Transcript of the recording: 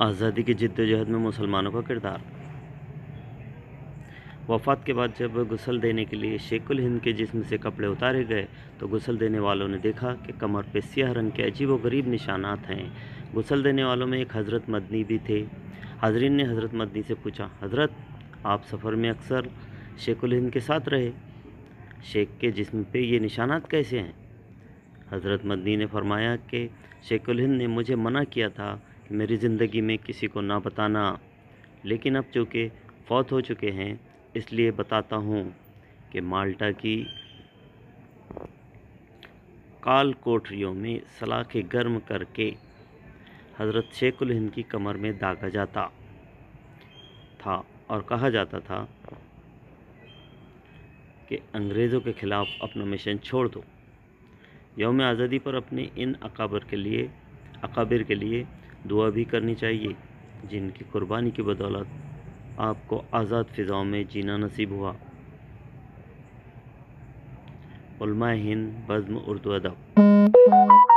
आज़ादी की जद्दोजहद में मुसलमानों का किरदार। वफ़ात के बाद जब गुस्ल देने के लिए शेखुल हिंद के जिस्म से कपड़े उतारे गए तो गुस्ल देने वालों ने देखा कि कमर पे स्याह रंग के अजीब व गरीब निशानात हैं। गुस्ल देने वालों में एक हज़रत मदनी भी थे। हाजरीन ने हज़रत मदनी से पूछा, हज़रत आप सफ़र में अक्सर शेखुल हिंद के साथ रहे, शेख के जिस्म पे ये निशानात कैसे हैं? हज़रत मदनी ने फरमाया कि शेखुल हिंद ने मुझे मना किया था कि मेरी ज़िंदगी में किसी को ना बताना, लेकिन अब चूँकि फ़ौत हो चुके हैं इसलिए बताता हूँ कि माल्टा की काल कोठरियों में सलाखें गर्म करके हज़रत शेखुल हिंद की कमर में दागा जाता था और कहा जाता था कि अंग्रेज़ों के ख़िलाफ़ अपना मिशन छोड़ दो। यौम आज़ादी पर अपने इन अकाबिर के लिए दुआ भी करनी चाहिए जिनकी कुर्बानी की बदौलत आपको आज़ाद फ़िज़ाओं में जीना नसीब हुआ। उलमाए हिंद, बज़्म, उर्दू अदब।